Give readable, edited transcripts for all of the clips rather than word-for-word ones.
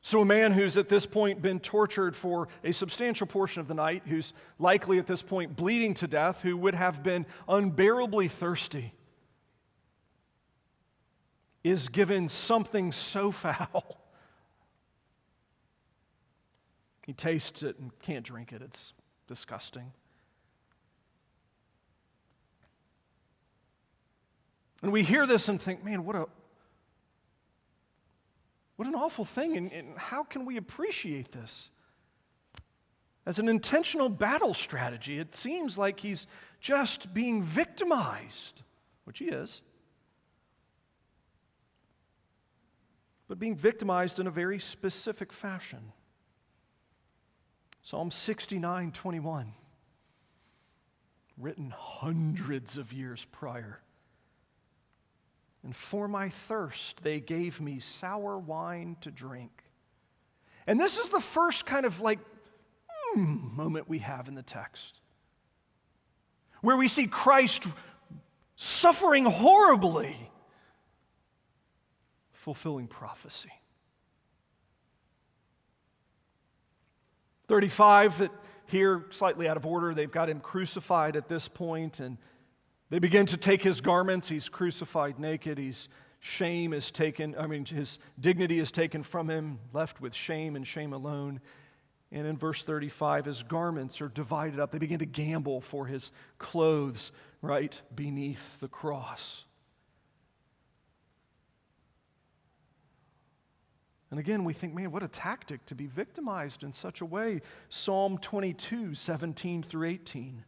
So a man who's at this point been tortured for a substantial portion of the night, who's likely at this point bleeding to death, who would have been unbearably thirsty, is given something so foul. He tastes it and can't drink it. It's disgusting. And we hear this and think, man, what an awful thing, and how can we appreciate this? As an intentional battle strategy, it seems like he's just being victimized, which he is, but being victimized in a very specific fashion. Psalm 69:21, written hundreds of years prior. And for my thirst, they gave me sour wine to drink. And this is the first kind of moment we have in the text, where we see Christ suffering horribly, fulfilling prophecy. 35, that here, slightly out of order, they've got him crucified at this point, and they begin to take his garments. He's crucified naked. His dignity is taken from him, left with shame and shame alone. And in verse 35, his garments are divided up. They begin to gamble for his clothes right beneath the cross. And again, we think, man, what a tactic to be victimized in such a way. Psalm 22:17-18.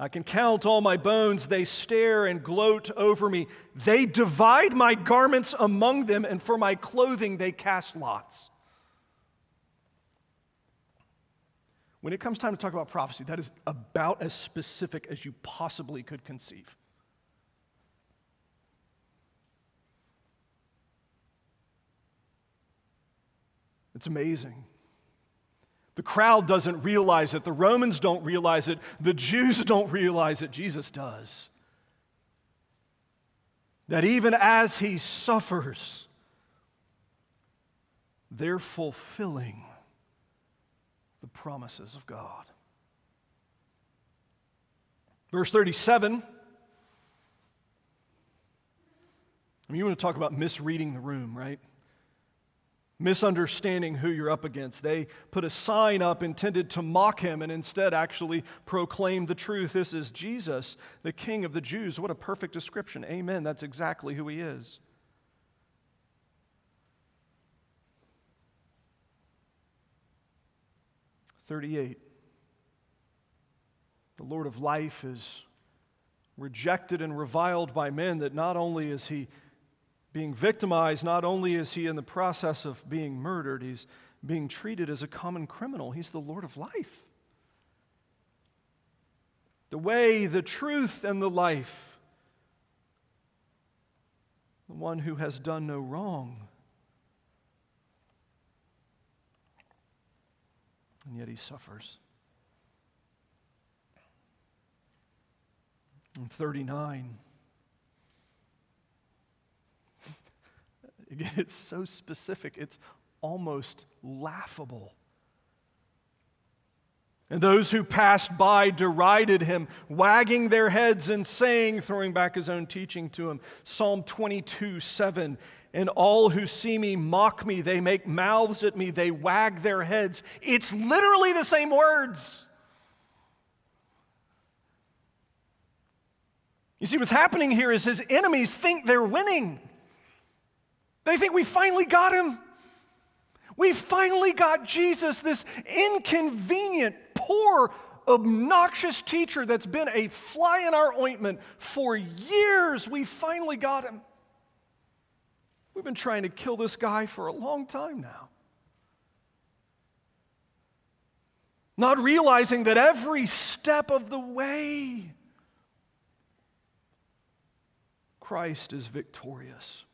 I can count all my bones, they stare and gloat over me. They divide my garments among them, and for my clothing they cast lots. When it comes time to talk about prophecy, that is about as specific as you possibly could conceive. It's amazing. The crowd doesn't realize it. The Romans don't realize it. The Jews don't realize it. Jesus does. That even as he suffers, they're fulfilling the promises of God. Verse 37. You want to talk about misreading the room, right? Misunderstanding who you're up against. They put a sign up intended to mock him and instead actually proclaim the truth. This is Jesus, the King of the Jews. What a perfect description. Amen. That's exactly who he is. "38. The Lord of life is rejected and reviled by men, that not only is he being victimized, not only is he in the process of being murdered, he's being treated as a common criminal. He's the Lord of life. The way, the truth, and the life. The one who has done no wrong. And yet he suffers." And 39. Again, it's so specific, it's almost laughable. "And those who passed by derided him, wagging their heads and saying," throwing back his own teaching to him, Psalm 22:7, "And all who see me mock me, they make mouths at me, they wag their heads." It's literally the same words. You see, what's happening here is his enemies think they're winning. They think, we finally got him. We finally got Jesus, this inconvenient, poor, obnoxious teacher that's been a fly in our ointment for years. We finally got him. We've been trying to kill this guy for a long time now. Not realizing that every step of the way, Christ is victorious.